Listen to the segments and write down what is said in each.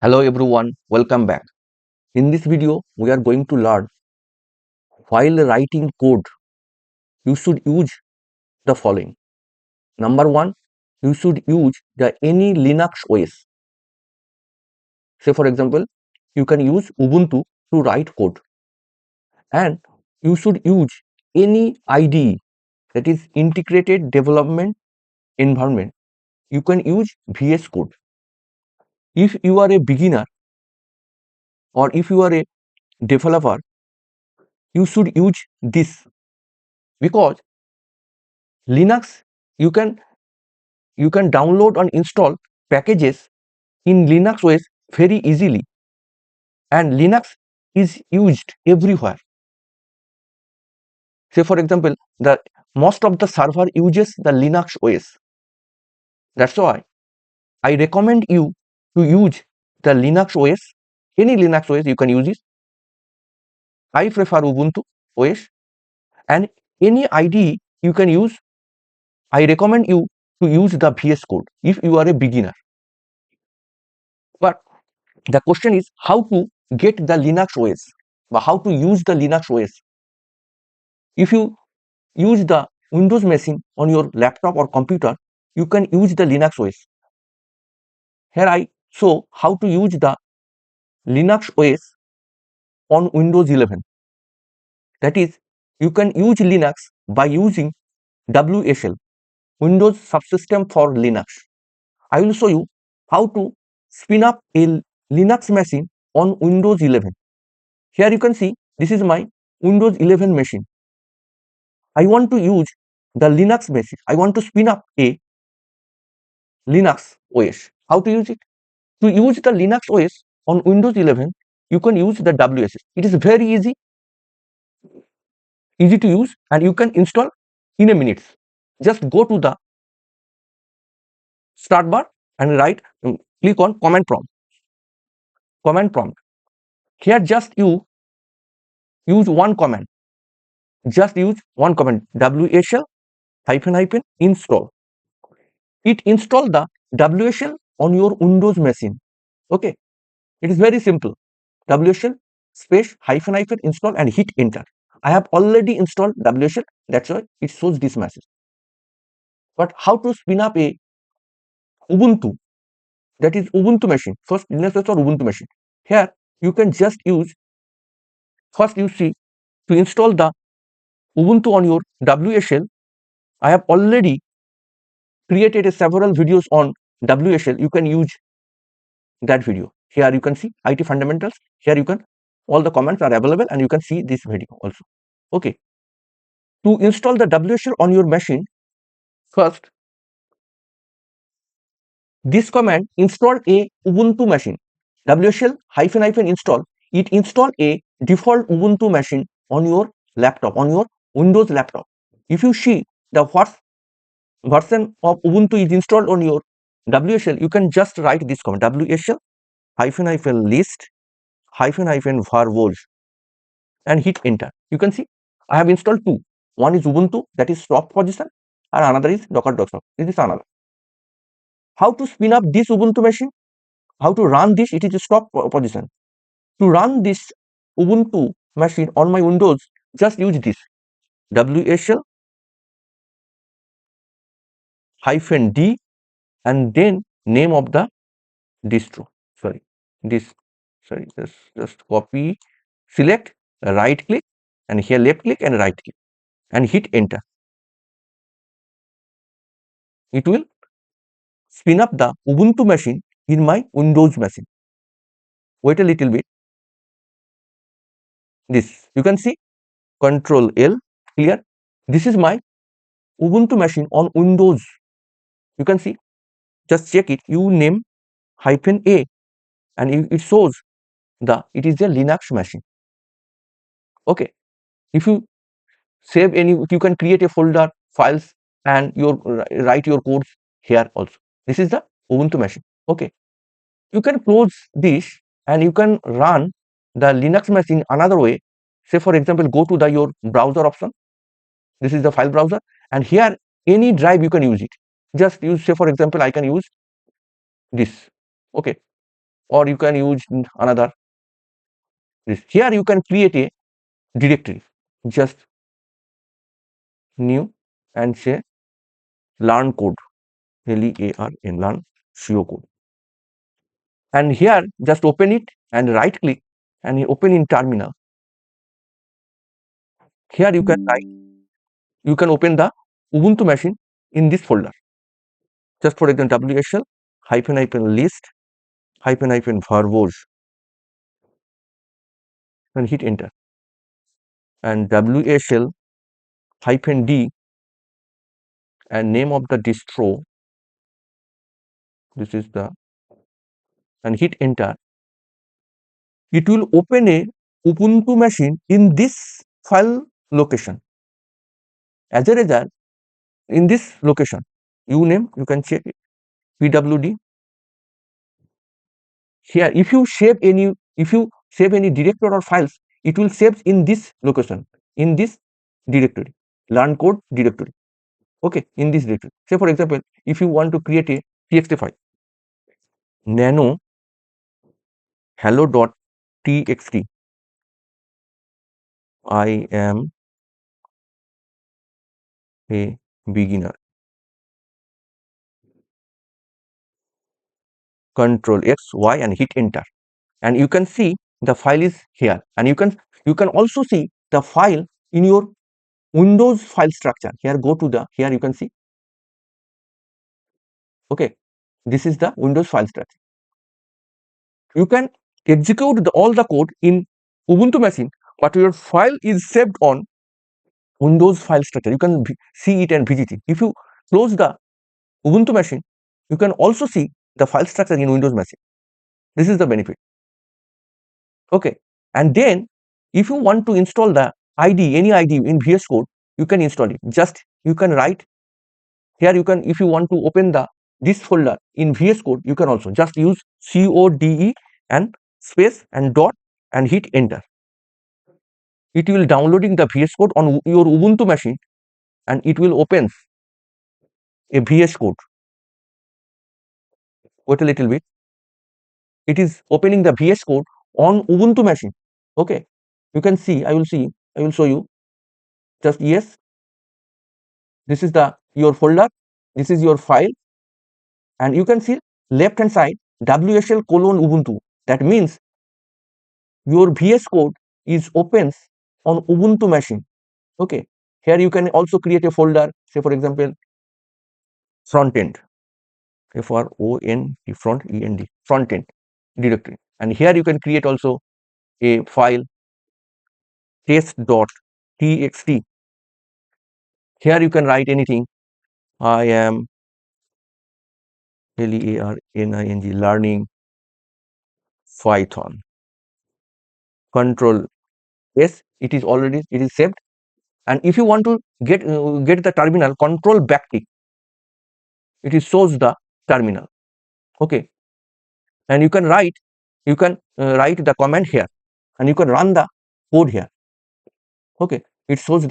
Hello everyone, welcome back. In this video, we are going to learn while writing code, you should use the following. Number one, you should use the any Linux OS. Say for example, you can use Ubuntu to write code, and you should use any IDE, that is integrated development environment. You can use VS Code. If you are a beginner or if you are a developer, you should use this, because Linux you can download and install packages in Linux OS very easily, and Linux is used everywhere. Say for example, the most of the server uses the Linux OS. That's why I recommend you to use the Linux OS. Any Linux OS you can use it. I prefer Ubuntu OS, and any IDE you can use. I recommend you to use the VS Code if you are a beginner. But the question is how to get the Linux OS, or how to use the Linux OS. If you use the Windows machine on your laptop or computer, you can use the Linux OS. Here I show how to use the Linux OS on Windows 11. That is, you can use Linux by using WSL, Windows Subsystem for Linux. I will show you how to spin up a Linux machine on Windows 11. Here you can see this is my Windows 11 machine. I want to use the Linux machine. I want to spin up a Linux OS. How to use it? To use the Linux OS on Windows 11, you can use the WSL. It is very easy to use, and you can install in a minute. Just go to the start bar and click on command prompt. Here just you use one command. Just use one command, WSL -- install. It install the WSL on your Windows machine. Okay, it is very simple. WSL space -- install and hit enter. I have already installed WSL, that's why it shows this message. But how to spin up a Ubuntu, that is Ubuntu machine, first Linux or Ubuntu machine. Here you can just use, first you see, to install the Ubuntu on your WSL. I have already created several videos on WSL. You can use that video. Here you can see IT fundamentals. Here you can, all the comments are available, and you can see this video also. Okay, to install the WSL on your machine, first this command install a Ubuntu machine. WSL -- install, it install a default Ubuntu machine on your laptop, on your Windows laptop. If you see the what version of Ubuntu is installed on your WSL, you can just write this command, WSL -list -varvols, and hit enter. You can see I have installed two. One is Ubuntu, that is stop position, and another is docker.stop. This is another. How to spin up this Ubuntu machine? How to run this? It is a stop position. To run this Ubuntu machine on my Windows, just use this WSL -d and then name of the distro. Just copy, select, right click, and here left click and right click, and hit enter. It will spin up the Ubuntu machine in my Windows machine. Wait a little bit. This you can see, Control L, clear. This is my Ubuntu machine on Windows. You can see, just check it, you name -a, and it shows it is a Linux machine. Okay, if you save any, you can create a folder, files, and write your codes here also. This is the Ubuntu machine. Okay, you can close this and you can run the Linux machine another way. Say for example, go to your browser option. This is the file browser, and here any drive you can use it. Just use, say for example, I can use this. Okay, or you can use another. Here you can create a directory, just new and say learn code, LEARN, learn CO code. And here just open it and right click and you open in terminal. Here you can write, you can open the Ubuntu machine in this folder. Just for example, WSL -- list -- verbose and hit enter. And WSL -d and name of the distro, this is the, and hit enter. It will open a Ubuntu machine in this file location. As a result, in this location, uname, you can check it, pwd. Here, if you save any directory or files, it will save in this location, in this directory, learn code directory. Okay, in this directory. Say for example, if you want to create a txt file, nano hello.txt, I am a beginner. Control X, Y, and hit enter. And you can see the file is here. And you can also see the file in your Windows file structure. Here, go to the, here you can see. Okay, this is the Windows file structure. You can execute all the code in Ubuntu machine, but your file is saved on Windows file structure. You can see it and visit it. If you close the Ubuntu machine, you can also see the file structure in Windows machine. This is the benefit. Okay, and then if you want to install the ID, any ID in VS Code, you can install it. Just you can write here. You can, if you want to open this folder in VS Code, you can also just use CODE and space and dot and hit enter. It will downloading the VS Code on your Ubuntu machine, and it will open a VS Code. Wait a little bit. It is opening the VS Code on Ubuntu machine. Okay, you can see. I will show you. Just yes. This is your folder. This is your file, and you can see left hand side WSL : Ubuntu. That means your VS Code is opens on Ubuntu machine. Okay, here you can also create a folder. Say for example, front end, FRONT END, front end directory, and here you can create also a file test.txt. Here you can write anything. I am learning Python. Control S, it is saved. And if you want to get the terminal, control backtick, it is shows the terminal. Okay, and you can write the command here, and you can run the code here. Okay, it shows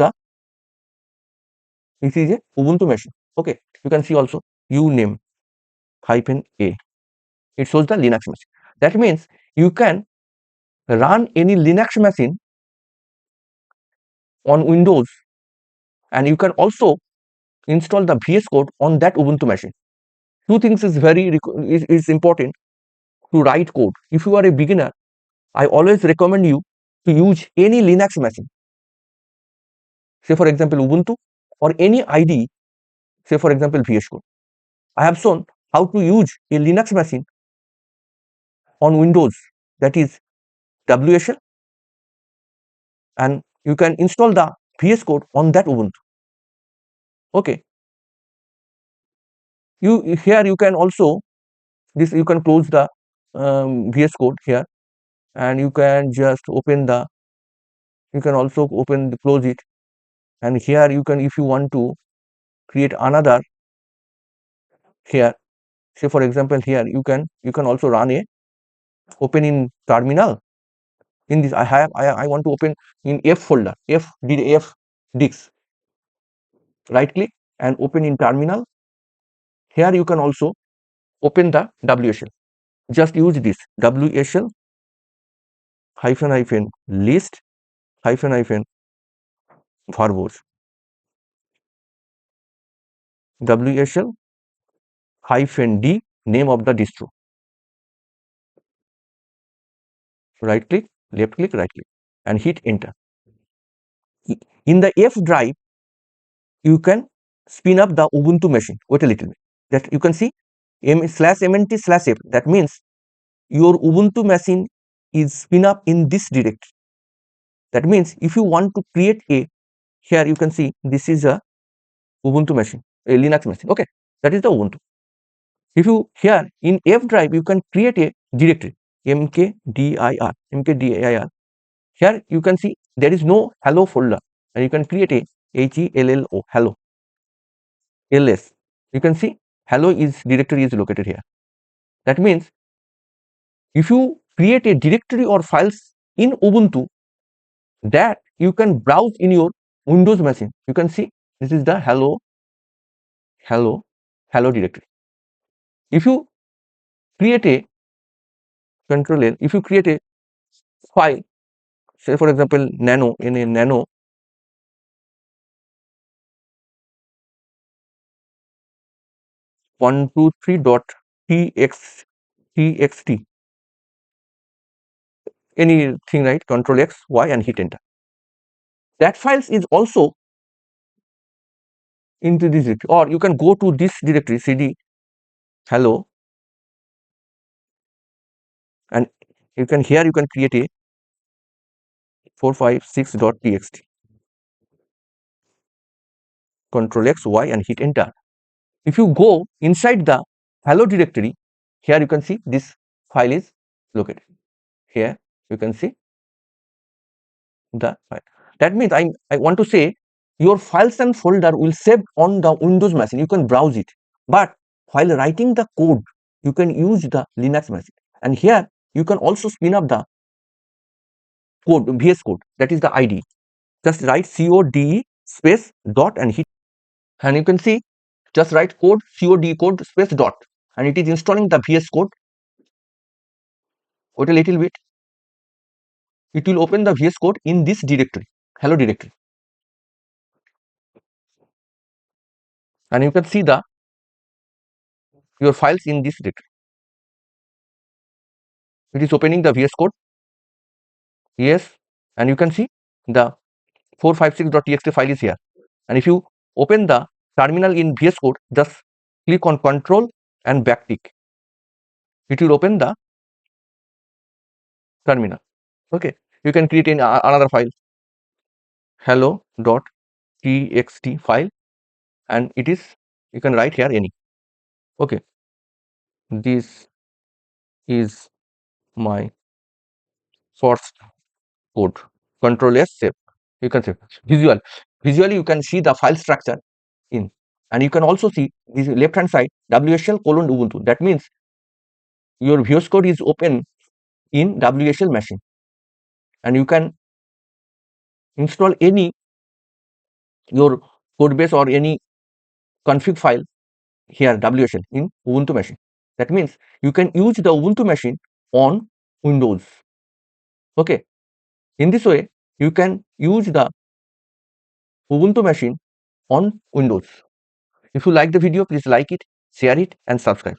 it is a Ubuntu machine. Okay, you can see also uname -a, it shows the Linux machine. That means you can run any Linux machine on Windows, and you can also install the VS Code on that Ubuntu machine. Two things is is important to write code. If you are a beginner, I always recommend you to use any Linux machine. Say for example Ubuntu or any IDE. Say for example VS Code. I have shown how to use a Linux machine on Windows, that is WSL, and you can install the VS Code on that Ubuntu. Okay. Here you can also you can close the VS Code here, and you can just open you can also close it, and here you can, if you want to create another here, say for example here you can also run a open in terminal. In this I want to open in F folder, F disk, right click and open in terminal. Here you can also open the WSL. just use this WSL list verbose, WSL -d name of the distro. Right click, left click, right click, and hit enter. In the F drive, you can spin up the Ubuntu machine. Wait a little bit. That you can see m/mnt/f. That means your Ubuntu machine is spin up in this directory. That means if you want to create a, here you can see this is a Ubuntu machine, a Linux machine. Okay, that is the Ubuntu. If you here in F drive, you can create a directory mkdir. Here you can see there is no hello folder, and you can create a hello hello ls. You can see hello is directory is located here. That means if you create a directory or files in Ubuntu, that you can browse in your Windows machine. You can see this is the hello directory. If you create a control L, if you create a file, say for example nano, in a nano 123.txt, anything, right? Control X, Y, and hit enter. That files is also into this directory, or you can go to this directory cd hello, and you can here you can create a 456.txt. Control X, Y, and hit enter. If you go inside the hello directory, here you can see this file is located. Here you can see the file. That means I want to say your files and folder will save on the Windows machine. You can browse it, but while writing the code, you can use the Linux machine. And here you can also spin up the code, VS Code, that is the ID. Just write code space dot and hit, and you can see just write code code space dot, and it is installing the VS Code. Wait a little bit. It will open the VS Code in this directory, hello directory, and you can see the your files in this directory. It is opening the VS Code. Yes, and you can see the 456.txt file is here. And if you open the terminal in VS Code, just click on Control and backtick. It will open the terminal. Okay, you can create another file, hello.txt file, and it is, you can write here any. Okay, this is my source code. Control S, save. You can save. Visually you can see the file structure in, and you can also see this left hand side WSL :Ubuntu. That means your VS Code is open in WSL machine, and you can install any your code base or any config file here WSL in Ubuntu machine. That means you can use the Ubuntu machine on Windows. Okay, in this way you can use the Ubuntu machine on Windows. If you like the video, please like it, share it, and subscribe.